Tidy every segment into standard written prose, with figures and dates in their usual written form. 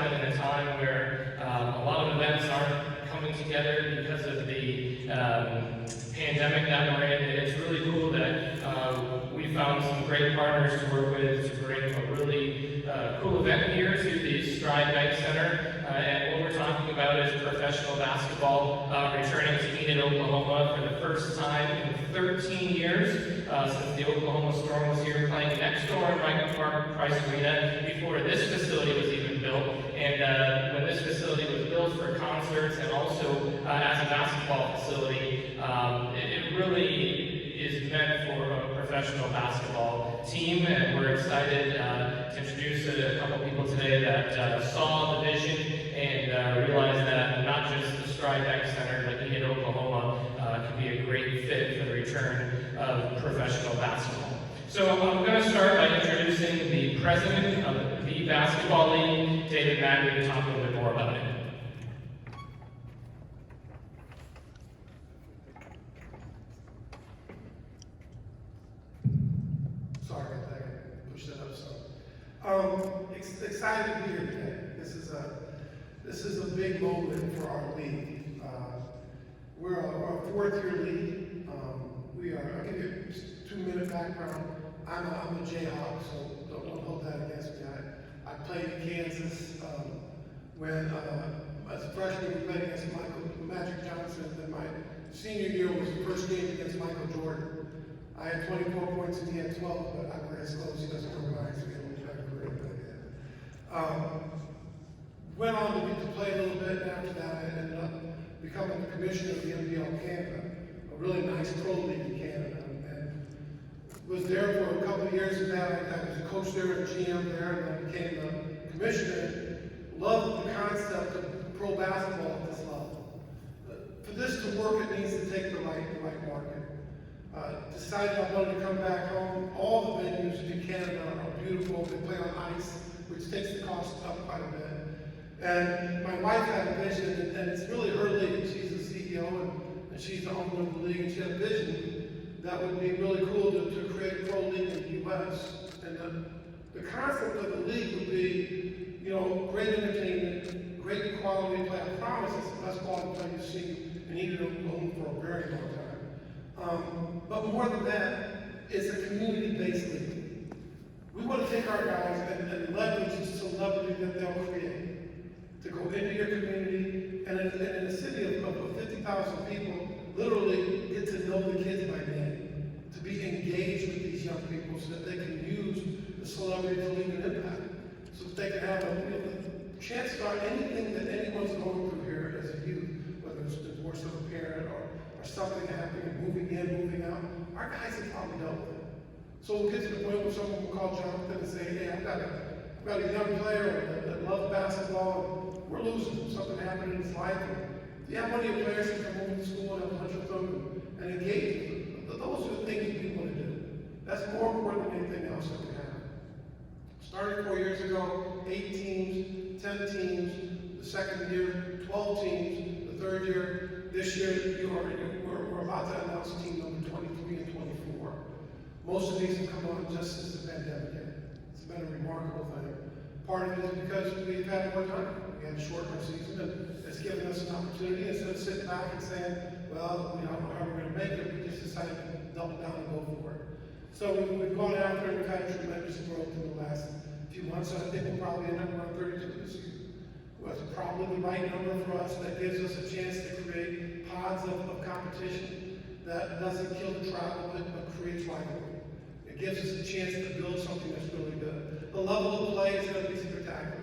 happen in a time where a lot of events aren't coming together because of the pandemic that we're in. And it's really cool that we found some great partners to work with to bring a really cool event here to the Stride Bank Center. And what we're talking about is professional basketball returning to Enid, Oklahoma for the first time in 13 years since the Oklahoma Storm was here playing next door in Michael Price Arena before this facility was even built. And when this facility was built for concerts and also as a basketball facility, it really is meant for a professional basketball team. And we're excited to introduce a couple people today that saw the vision and realized that not just the Stride Bank Center, but Enid, Oklahoma can be a great fit for the return of professional basketball. So I'm going to start by introducing the president of the Basketball League, David Magny, to talk a little bit more about it. Sorry about that. Push that up some. Excited to be here today. This is a big moment for our league. We're a fourth-year league. I'll give you a 2-minute background. I'm a Jayhawk, so don't hold that against me. I played in Kansas when, as a freshman, we played against Magic Johnson. And my senior year was the first game against Michael Jordan. I had 24 points and he had 12, but I were as close. He doesn't remember my accident. Went on to get to play a little bit, and after that I ended up becoming the commissioner of the NBL Canada, a really nice pro league in Canada, and was there for a couple of years. And that I was a coach there, a GM there, and I became the commissioner. Loved the concept of pro basketball at this level. For this to work, it needs to take the right market. Decided I wanted to come back home. All the venues in Canada are beautiful. They play on ice, which takes the cost up quite a bit. And my wife had a vision, and it's really her league. She's the CEO, and she's the owner of the league, and she had a vision that would be really cool to create a pro league in the U.S. And the concept of the league would be, great entertainment, great quality play. I promise it's the best quality play you've seen in Enid, Oklahoma for a very long time. But more than that, it's a community-based league. We want to take our guys and leverage the celebrity that they'll create to go into your community, and in a city of 50,000 people, literally get to know the kids by name, to be engaged with these young people so that they can use the celebrity to leave an impact, so that they can have a chance to start anything that anyone's going through here as a youth, whether it's divorce of a parent or something happening, moving in, moving out. Our guys have probably dealt with it. So we'll get to the point where someone will call Jonathan and say, hey, I've got a young player that loves basketball, and we're losing. Something happened in his life. And you have one of your players who come over to school and have lunch with them and engage. Those are the things we want to do. That's more important than anything else that we have. Started 4 years ago, 8 teams, 10 teams, the second year, 12 teams, the third year. This year, we're about to announce team number 23 and 24. Most of these have come on just since the pandemic hit. It's been a remarkable thing. Part of it is because we've had more time. We had a shorter season, and it's given us an opportunity instead of sitting back and saying, well, we don't know how we're going to make it. We just decided to double down and go for it. So we've gone out there and we've had tremendous growth in the last few months. So I think we'll probably end up around 32 this year. That's probably the right number for us. That gives us a chance to create pods of competition that doesn't kill the travel, but creates rivalry. It gives us a chance to build something that's really good. The level of play is going to be spectacular.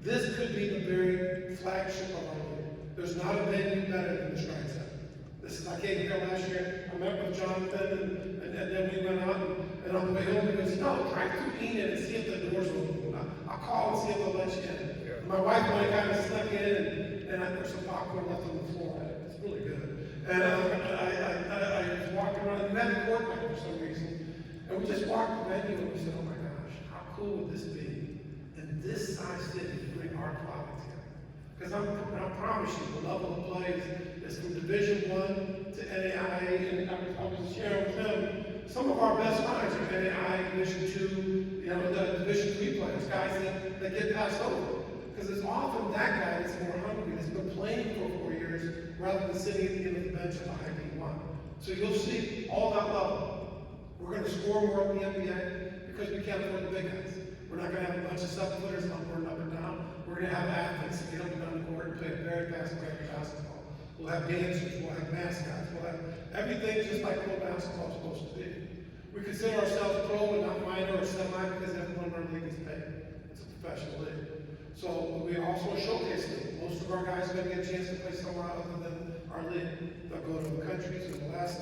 This could be the very flagship of our league. There's not a venue better than the Stride Center. I came here last year. I met with Jonathan, and then we went out, and on the way home, he goes, drive through Enid and see if the doors are open. I'll call and see if they'll let you in. My wife and I kind of snuck in, and I put some popcorn left on the floor. It's really good. And I was walking around, and met a court night for some reason. And we just walked the venue, and we said, oh my gosh, how cool would this be in this size city to bring our product here? Because I promise you, the level of play is from Division I to NAIA, and I was sharing with them, some of our best guys are NAIA, Division II, the Division III players, guys that get passed over. Because it's often that guy that's more hungry, that's been playing for 4 years, rather than sitting at the end of the bench at the high D1. So you'll see all that level. We're going to score more in the NBA because we can't afford the big guys. We're not going to have a bunch of 7-footers up and down. We're going to have athletes that get up and down the court and play a very fast brand of basketball. We'll have dancers, we'll have mascots, we'll have everything just like pro basketball is supposed to be. We consider ourselves pro and not minor or semi because everyone in our league is paid. It's a professional league. So we also showcase league. Most of our guys are going to get a chance to play somewhere other than our league. They'll go to the countries. In the last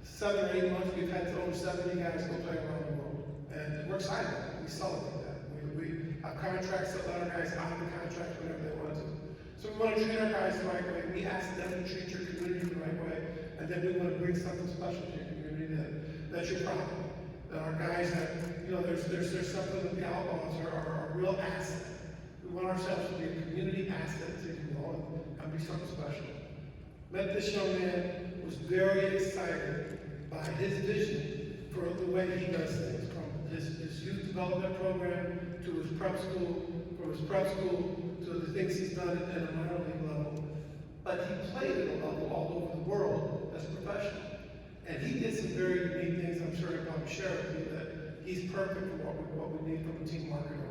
7 or 8 months, we've had over 70 guys go play around the world. And we're excited about it. We celebrate that. We have contracts that let our guys out of the contract whenever they want to. So we want to treat our guys the right way. We ask them to treat your community the right way. And then we want to bring something special to your community that you're proud of. That our guys have, there's something that the Outlaws are a real asset. We want ourselves to be a community asset to you all and be something special. Met this young man, was very excited by his vision for the way he does things, from his youth development program to his prep school, from his prep school to the things he's done at a minor league level. But he played at a level all over the world as a professional. And he did some very unique things, I'm sure he'll probably share with you, that he's perfect for what we need from a team market owner.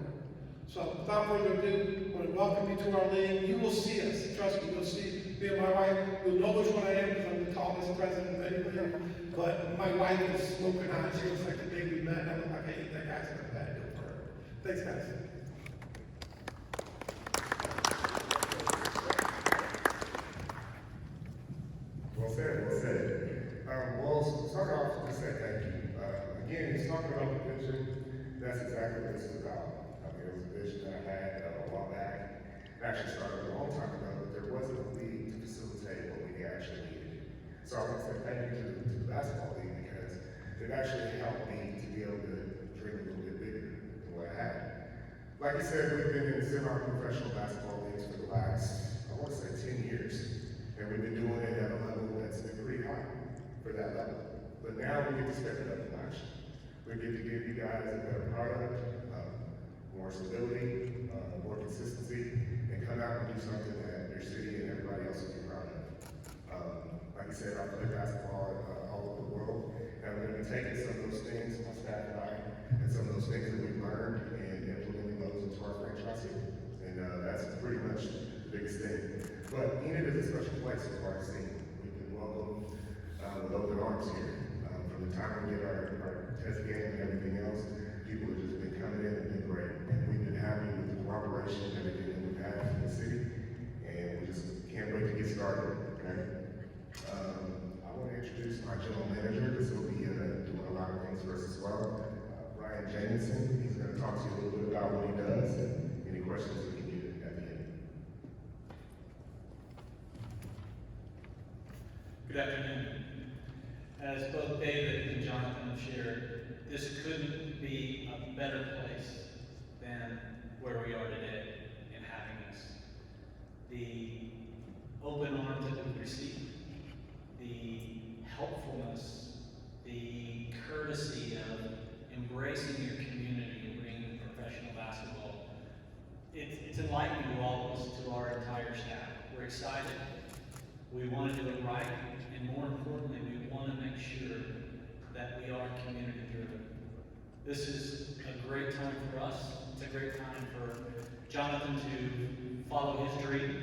So without further ado, I want to welcome you to our league. You will see us, trust me, you'll see me and my wife. You'll know which one I am because I'm the tallest president of any league. But my wife is smoking hot. She looks like the day we met. I look like I ate that guy's in the bad deal for her. Thanks, guys. Well said, well said. Well, start off to say thank you. Again, he's talking about the vision. That's exactly what this is about. It was a vision that I had a while back. It actually started a long time ago, but there wasn't a league to facilitate what we actually needed. So I want to say thank you to the basketball league because it actually helped me to be able to dream a little bit bigger than what I had. Like you said, we've been in semi-professional basketball leagues for the last, I want to say 10 years. And we've been doing it at a level that's been pretty high for that level. But now we get to step it up a notch. We get to give you guys a better product, more stability, more consistency, and come out and do something that your city and everybody else will be proud of. Like I said, I play basketball all over the world, and we're going to be taking some of those things, my staff and I, and some of those things that we've learned and implementing those into our franchise here. And that's pretty much the biggest thing. But Enid is a special place for our city. We've been welcomed with open arms here. From the time we get our test game and everything else, people have just been coming in and been great. And we've been happy with the cooperation and everything that we've had from the city. And we just can't wait to get started. Okay? I want to introduce my general manager. This will be doing a lot of things for us as well. Ryan Jamison. He's going to talk to you a little bit about what he does and any questions we can get at the end. Good afternoon. As both David and Jonathan have shared, this couldn't be a better place than where we are today in having us. The open arms that we've received, the helpfulness, the courtesy of embracing your community and bringing professional basketball, it's enlightening to all of us, to our entire staff. We're excited. We want to do it right, and more importantly, we want to make sure that we are community driven. This is a great time for us. It's a great time for Jonathan to follow his dream.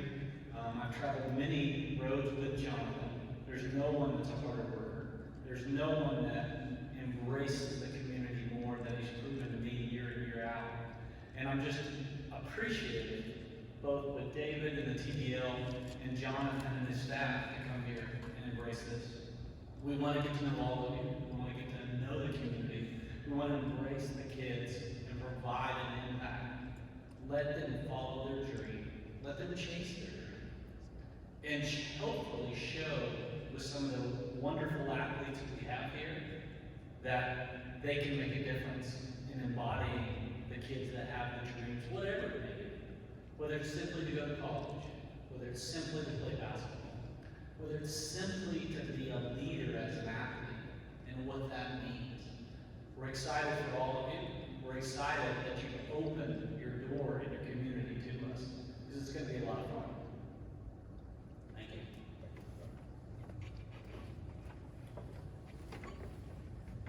I've traveled many roads with Jonathan. There's no one that's a harder worker. There's no one that embraces the community more than he's proven to be year in, year out. And I'm just appreciative, both with David and the TBL and Jonathan and his staff, to come here and embrace this. We want to get to know all of you. We want to get to know the community. We want to embrace the kids and provide an impact. Let them follow their dream. Let them chase their dream. And hopefully show with some of the wonderful athletes we have here that they can make a difference in embodying the kids that have the dreams, whatever it may be. Whether it's simply to go to college, whether it's simply to play basketball, whether it's simply to be a leader as an athlete and what that means. We're excited for all of you. We're excited that you've opened your door and your community to us. gonna be a lot of fun. Thank you.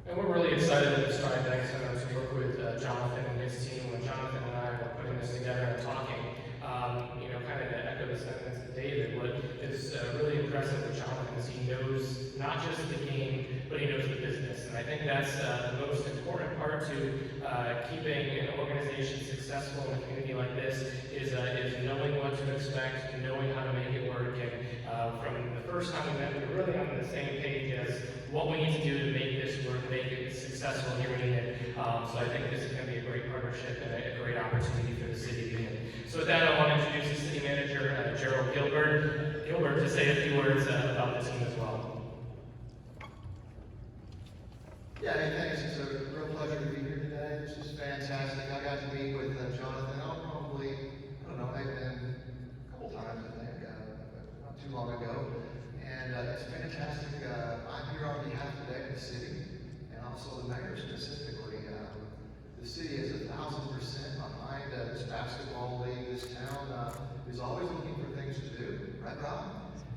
And we're really excited at this Tryout Center to work with Jonathan and his team. When Jonathan and I were putting this together and talking, kind of to echo the sentiments of David, what is really impressive with Jonathan is he knows not just the game, but he knows the business. And I think that's the most important part to keeping an organization successful in a community like this is knowing what to expect, knowing how to make it work. And from the first time we met, we were really on the same page as what we need to do to make this work, make it successful here in Enid. So I think this is going to be a great partnership and a great opportunity for the city of Enid. So with that, I want to introduce the city manager, Gerald Gilbert, to say a few words about the team as well. Yeah, hey, thanks. It's a real pleasure to be here today. This is fantastic. I got to meet with Jonathan. Maybe a couple times, I think, not too long ago. And it's fantastic. I'm here on behalf of the city and also the mayor specifically. The city is 1,000% behind this basketball league. This town is always looking for things to do, right, Rob?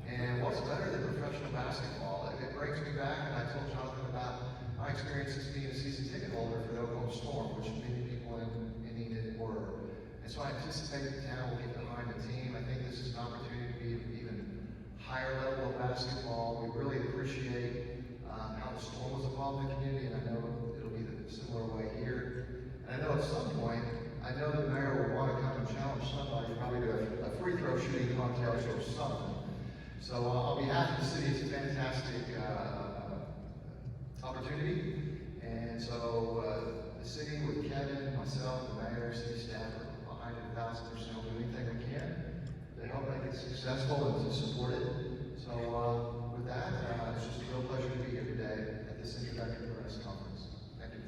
And what's better than professional basketball? It brings me back, and I told Jonathan about my experience as being a season ticket holder for the Oklahoma Storm, which many people in Enid were. And so I anticipate the town will get behind the team. I think this is an opportunity to be an even higher level of basketball. We really appreciate how the Storm was involved in the community, and I know it'll be the similar way here. And I know at some point, I know the mayor will want to come and challenge somebody, probably do a free throw shooting contest or something. So on behalf of the city, it's a fantastic opportunity. And so the city with Kevin, myself, the mayor, city staff are behind it 1,000%. We'll do anything we can to help make it successful and to support it. So with that, it's just a real pleasure to be here today at this introductory press conference. Thank you.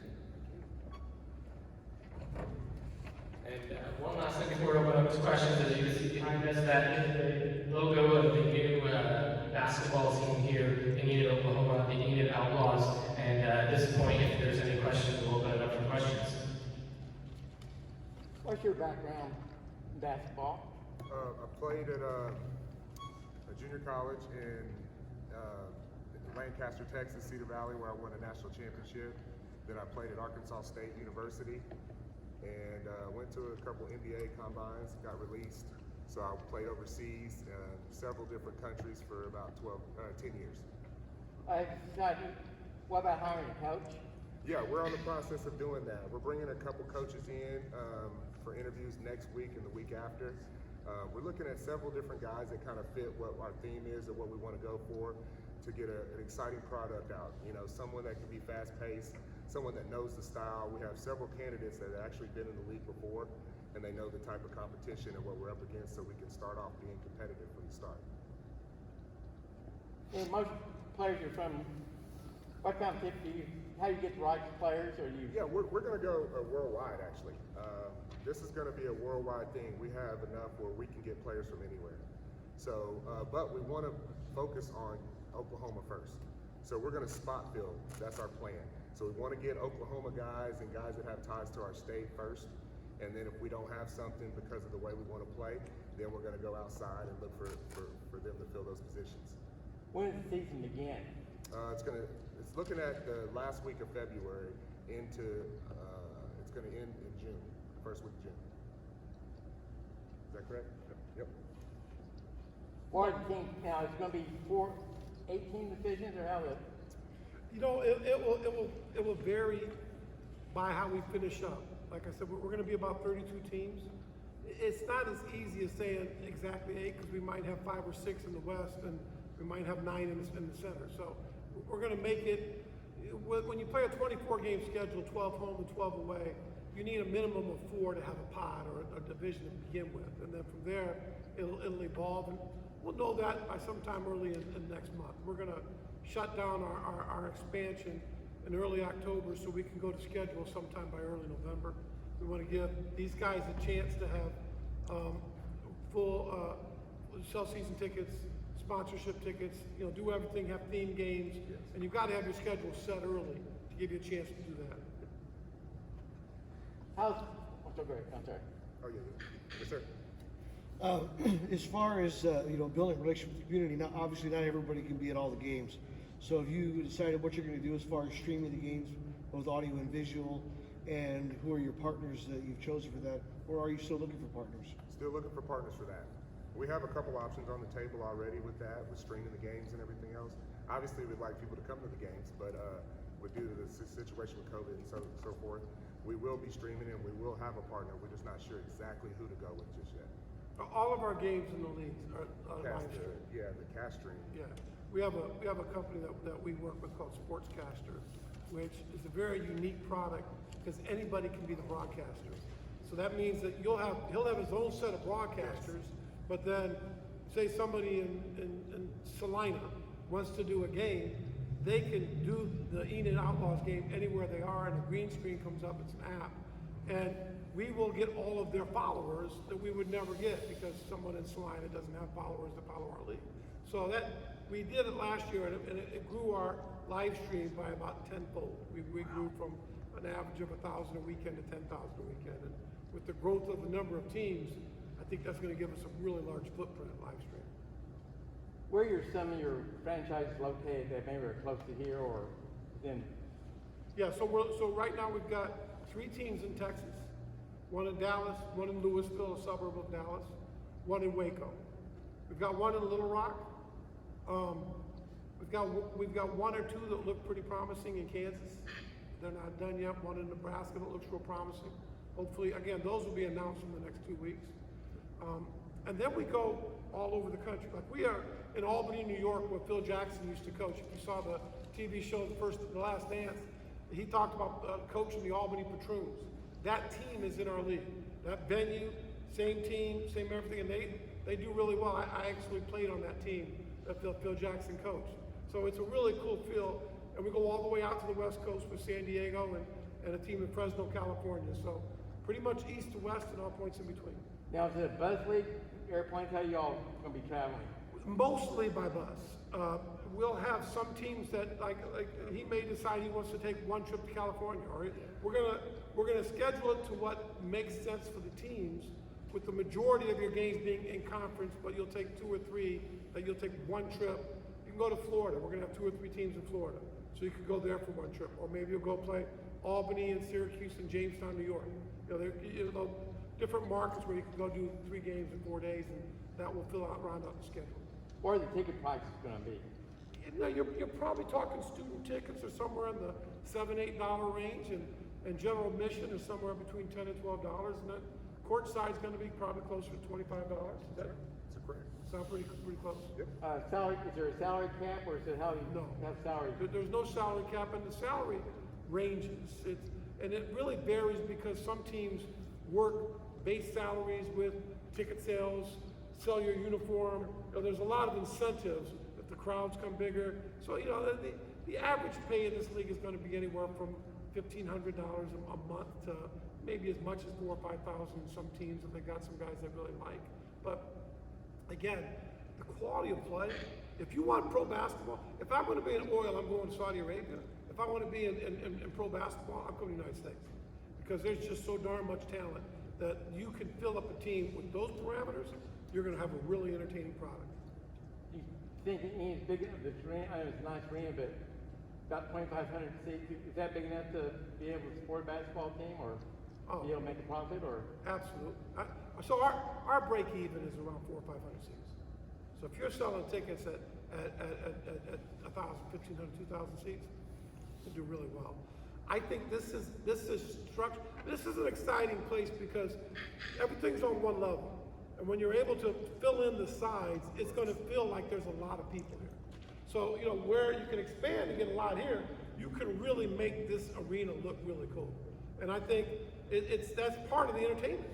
And one last thing before we open up to questions, as you can see behind us, that is the logo of the new basketball team here in Enid, Oklahoma, the Enid Outlaws. And at this point, if there's any questions, we'll open it up for questions. What's your background in basketball? I played at a junior college in Lancaster, Texas, Cedar Valley, where I won a national championship. Then I played at Arkansas State University and went to a couple NBA combines, got released. So I played overseas, several different countries for about 10 years. What about hiring a coach? Yeah, we're on the process of doing that. We're bringing a couple coaches in for interviews next week and the week after. We're looking at several different guys that kind of fit what our theme is and what we want to go for to get an exciting product out. You know, someone that can be fast-paced, someone that knows the style. We have several candidates that have actually been in the league before, and they know the type of competition and what we're up against, so we can start off being competitive from the start. Well, most players are from, what kind of tip do you, how do you get the right players, or you? Yeah, we're going to go worldwide, actually. This is going to be a worldwide thing. We have enough where we can get players from anywhere. So, but we want to focus on Oklahoma first. So we're going to spot fill. That's our plan. So we want to get Oklahoma guys and guys that have ties to our state first. And then if we don't have something because of the way we want to play, then we're going to go outside and look for them to fill those positions. When does the season begin? It's looking at the last week of February into, it's going to end in June, first week of June. Is that correct? Yep. What do you think, now, it's gonna be 18 divisions, or how the? You know, it will vary by how we finish up. Like I said, we're going to be about 32 teams. It's not as easy as saying exactly 8 because we might have 5 or 6 in the West and we might have 9 in the center. So we're going to make it. When you play a 24-game schedule, 12 home and 12 away, you need a minimum of 4 to have a pod or a division to begin with, and then from there it'll evolve. And we'll know that by sometime early in next month. We're going to shut down our expansion in early October so we can go to schedule sometime by early November. We want to give these guys a chance to have full sell season tickets, sponsorship tickets, you know, do everything, have theme games, yes. And you've got to have your schedule set early to give you a chance to do that. How's, oh, so great, I'm sorry. Oh, yeah. Yes, sir. As far as, building a relationship with the community, not, obviously not everybody can be at all the games. So have you decided what you're gonna do as far as streaming the games, both audio and visual, and who are your partners that you've chosen for that? Or are you still looking for partners? Still looking for partners for that. We have a couple options on the table already with that, with streaming the games and everything else. Obviously, we'd like people to come to the games, but due to the situation with COVID and so forth, we will be streaming and we will have a partner. We're just not sure exactly who to go with just yet. All of our games in the leagues are live Cast, streamed. yeah, the cast stream. Yeah, we have a company that we work with called Sportscaster, which is a very unique product because anybody can be the broadcaster. So that means that he'll have his own set of broadcasters, but then say somebody in Salina wants to do a game, they can do the Enid Outlaws game anywhere they are, and a green screen comes up. It's an app, and we will get all of their followers that we would never get because someone in Salina doesn't have followers that follow our league. So that we did it last year, and it grew our live stream by about tenfold. We grew from an average of 1,000 a weekend to 10,000 a weekend, and with the growth of the number of teams, I think that's going to give us a really large footprint live stream. Where are some of your franchises located that maybe are close to here or then? Yeah, so right now we've got 3 teams in Texas, one in Dallas, one in Louisville, a suburb of Dallas, one in Waco. We've got one in Little Rock. We've got 1 or 2 that look pretty promising in Kansas. They're not done yet. One in Nebraska that looks real promising. Hopefully, again, those will be announced in the next 2 weeks. And then we go all over the country. Like we are in Albany, New York, where Phil Jackson used to coach. If you saw the TV show, The Last Dance, he talked about coaching the Albany Patroons. That team is in our league. That venue, same team, same everything, and they do really well. I actually played on that team that Phil Jackson coached. So it's a really cool feel. And we go all the way out to the West Coast with San Diego and a team in Fresno, California. So pretty much east to west and all points in between. Now, is it a bus league, airplanes? How y'all gonna be traveling? Mostly by bus. We'll have some teams that like he may decide he wants to take one trip to California, or we're gonna schedule it to what makes sense for the teams, with the majority of your games being in conference, but you'll take 2 or 3 that you'll take one trip. You can go to Florida. We're gonna have 2 or 3 teams in Florida, so you could go there for one trip, or maybe you'll go play Albany and Syracuse and Jamestown, New York. There different markets where you can go do 3 games in 4 days, and that will round out the schedule. What are the ticket prices gonna be? You're probably talking student tickets are somewhere in the $7-8 range, and general admission is somewhere between $10 and $12, and that court side's going to be probably closer to $25. Is that That's correct. sound pretty close? Yep. Salary, is there a salary cap or is it how you No. have salary? There's no salary cap, and the salary ranges. And it really varies because some teams work base salaries with ticket sales, sell your uniform. There's a lot of incentives if the crowds come bigger. So the average pay in this league is going to be anywhere from $1,500 a month to maybe as much as $4,000 or $5,000 in some teams if they got some guys they really like. But again, the quality of play. If you want pro basketball, if I'm going to be in oil, I'm going to Saudi Arabia. If I want to be in pro basketball, I'm going to the United States, because there's just so darn much talent that you can fill up a team with those parameters. You're going to have a really entertaining product. Do you think Enid's big enough? This arena, I know it's a nice arena, but about 2,500 seats. Is that big enough to be able to support a basketball team, or be able to make a profit, or? Absolutely. So our break even is around 400 or 500 seats. So if you're selling tickets at 1,000, 1,500, 2,000 seats, you do really well. I think this is structure. This is an exciting place because everything's on one level, and when you're able to fill in the sides, it's going to feel like there's a lot of people here. So where you can expand and get a lot here, you can really make this arena look really cool. And I think that's part of the entertainment.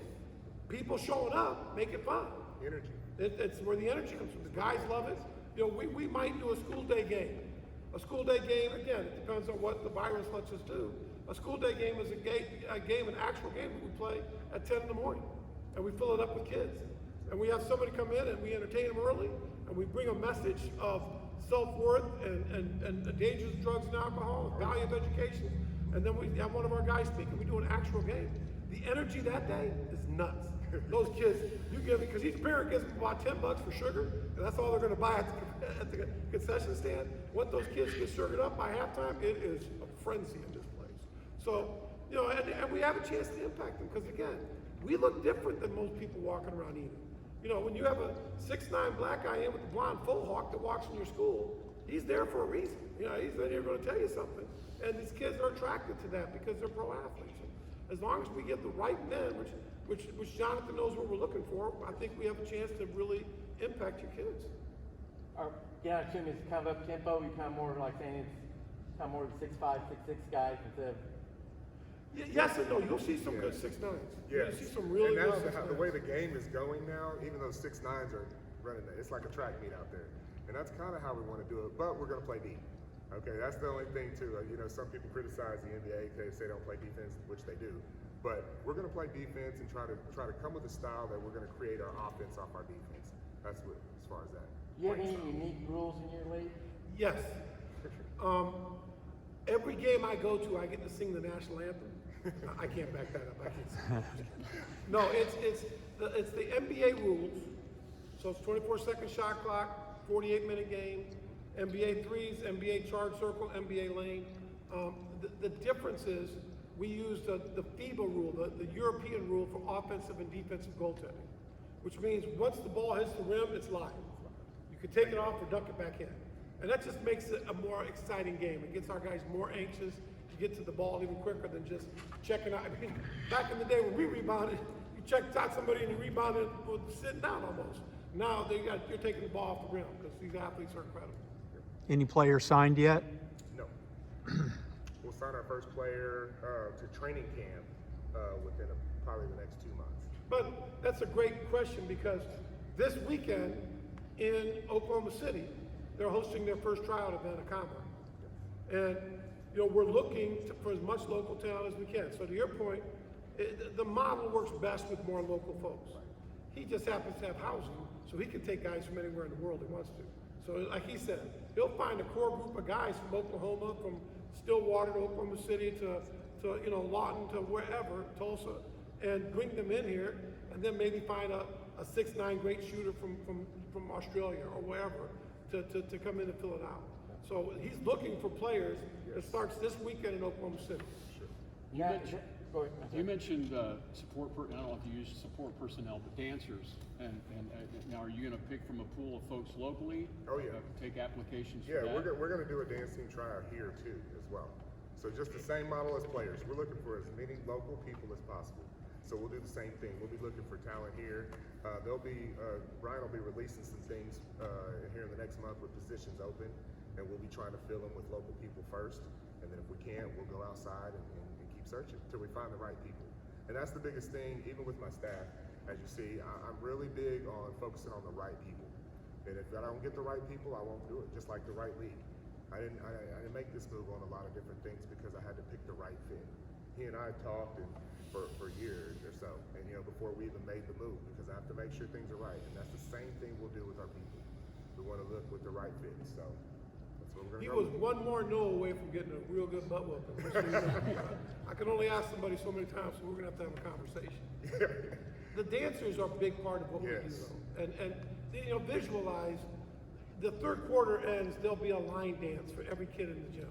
People showing up make it fun. Energy. It's where the energy comes from. The guys love it. We might do a school day game. A school day game, again, it depends on what the virus lets us do. A school day game is an actual game that we play at 10 in the morning. And we fill it up with kids. And we have somebody come in and we entertain them early, and we bring a message of self-worth and the dangers of drugs and alcohol, the value of education. And then we have one of our guys speak, and we do an actual game. The energy that day is nuts. Those kids, you give it, because each parent gives them about $10 for sugar, and that's all they're gonna buy at the concession stand. Once those kids get sugared up by halftime, it is a frenzy in this place. So, you know, and we have a chance to impact them, because again, we look different than most people walking around Enid. You know, when you have a 6'9" black guy in with a blonde full hawk that walks in your school, he's there for a reason. You know, he's in here gonna tell you something. And these kids are attracted to that because they're pro athletes. As long as we get the right men, which Jonathan knows what we're looking for, I think we have a chance to really impact your kids. Yeah, I assume it's kind of up tempo. You kind of more like saying it's kind of more 6'5", 6'6" guys instead of. Yes and no. You'll see some good 6'9s. Yes. You'll see some really and now good 6'9s. the way the game is going now, even though 6'9s are running, it's like a track meet out there. And that's kind of how we want to do it, but we're going to play deep. Okay, that's the only thing too. You know, some people criticize the NBA because they don't play defense, which they do. But we're going to play defense and try to come with a style that we're going to create our offense off our defense. That's what, as far as that. Do you have any unique rules in your league? Yes. Every game I go to, I get to sing the national anthem. I can't back that up. I can't sing. No, it's the NBA rules. So it's 24-second shot clock, 48-minute game, NBA threes, NBA charge circle, NBA lane. The difference is we use the FIBA rule, the European rule for offensive and defensive goaltending, which means once the ball hits the rim, it's live. You can take it off or duck it back in. And that just makes it a more exciting game. It gets our guys more anxious to get to the ball even quicker than just checking out. I mean, back in the day when we rebounded, you checked out somebody and you rebounded with sitting down almost. Now you're taking the ball off the rim because these athletes are incredible. Any players signed yet? No. We'll sign our first player to training camp within probably the next 2 months. But that's a great question because this weekend in Oklahoma City, they're hosting their first tryout event at Combine. And, you know, we're looking for as much local talent as we can. So to your point, the model works best with more local folks. He just happens to have housing, so he can take guys from anywhere in the world he wants to. So like he said, he'll find a core group of guys from Oklahoma, from Stillwater to Oklahoma City to you know, Lawton to wherever, Tulsa, and bring them in here, and then maybe find a 6'9" great shooter from Australia or wherever to come in and fill it out. So he's looking for players. It starts this weekend in Oklahoma City. You mentioned support. I don't know if you use support personnel, but dancers. And now, are you going to pick from a pool of folks locally? Oh yeah. Take applications. Yeah, for that? we're going to do a dance team tryout here too as well. So just the same model as players. We're looking for as many local people as possible. So we'll do the same thing. We'll be looking for talent here. Brian will be releasing some things here in the next month with positions open, and we'll be trying to fill them with local people first. And then if we can't, we'll go outside and keep searching until we find the right people. And that's the biggest thing, even with my staff. As you see, I'm really big on focusing on the right people. And if I don't get the right people, I won't do it. Just like the right league. I didn't make this move on a lot of different things because I had to pick the right fit. He and I talked for years or so, and you know, before we even made the move, because I have to make sure things are right, and that's the same thing we'll do with our people. We want to look with the right fit, so that's what we're going to go. He was one more no away from getting a real good butt whooping. I can only ask somebody so many times, so we're going to have a conversation. The dancers are a big part of what we do, though. And you know, visualize, the third quarter ends, there'll be a line dance for every kid in the gym.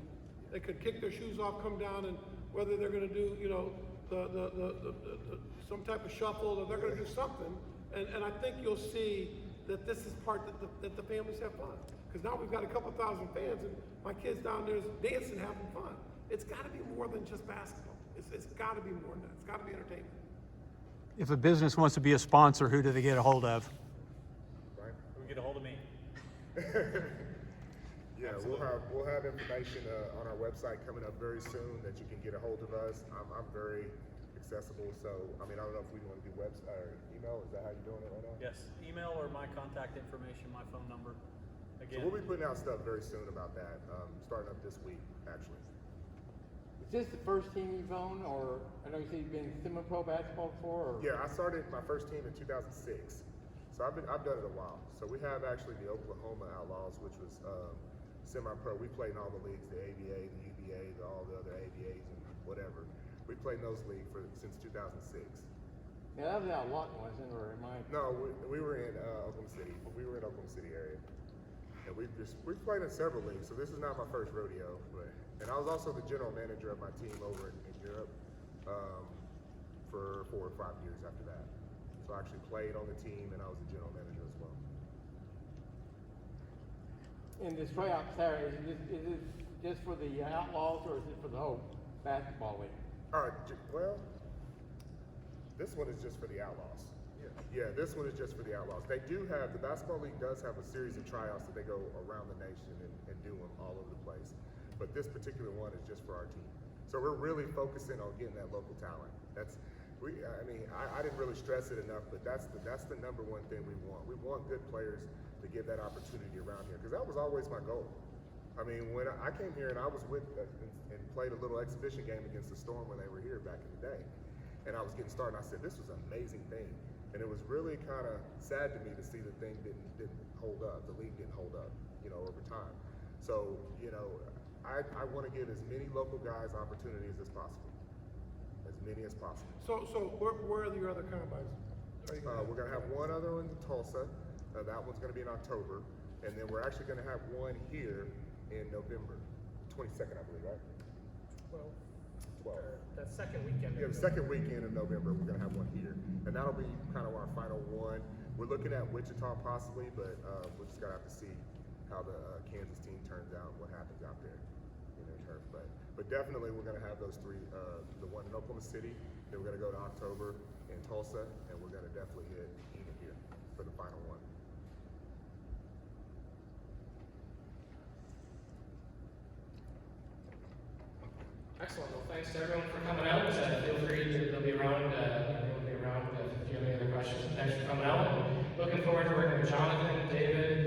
They could kick their shoes off, come down, and whether they're going to do, you know, some type of shuffle, or they're going to do something, and I think you'll see that this is part that the families have fun. Because now we've got a couple thousand fans, and my kids down there is dancing, having fun. It's got to be more than just basketball. It's got to be more than that. It's got to be entertainment. If a business wants to be a sponsor, who do they get a hold of? Right? Who get a hold of me? Yeah, we'll have information on our website coming up very soon that you can get a hold of us. I'm very accessible, so I mean, I don't know if we want to do website or email. Is that how you're doing it right now? Yes, email or my contact information, my phone number. So Again, we'll be putting out stuff very soon about that, starting up this week, actually. Is this the first team you've owned, or I know you said you've been semi-pro basketball before? Or? Yeah, I started my first team in 2006, so I've done it a while. So we have actually the Oklahoma Outlaws, which was semi-pro. We played in all the leagues, the ABA, the UBA, all the other ABAs and whatever. We played in those leagues since 2006. Yeah, that was out Lawton, wasn't it, or am I? No, we were in Oklahoma City. We were in Oklahoma City area, and we've played in several leagues. So this is not my first rodeo, and I was also the general manager of my team over in Europe for 4 or 5 years after that. So I actually played on the team, and I was the general manager as well. In this tryout Saturday, is it just for the Outlaws or is it for the whole basketball league? Well, this one is just for the Outlaws. Yeah, this one is just for the Outlaws. They do have, the basketball league does have a series of tryouts that they go around the nation and do them all over the place. But this particular one is just for our team. So we're really focusing on getting that local talent. I didn't really stress it enough, but that's the number one thing we want. We want good players to give that opportunity around here, because that was always my goal. I mean, when I came here and I was with and played a little exhibition game against the Storm when they were here back in the day, and I was getting started, and I said, this was an amazing thing. And it was really kind of sad to me to see the thing didn't hold up, the league didn't hold up, over time. So, I want to give as many local guys opportunities as possible. As many as possible. So where are your other combines? We're going to have one other one in Tulsa. That one's going to be in October. And then we're actually going to have one here in November. 22nd, I believe, right? 12. That second weekend. Yeah, the second weekend of November, we're going to have one here. And that'll be kind of our final one. We're looking at Wichita possibly, but we're just going to have to see how the Kansas team turns out, what happens out there in their turf. But definitely we're going to have those three, the one in Oklahoma City, then we're going to go to October in Tulsa, and we're going to definitely hit Enid here for the final one. Excellent. Well, thanks to everyone for coming out. Feel free to, they'll be around if you have any other questions. Thanks for coming out. Looking forward to working with Jonathan, David,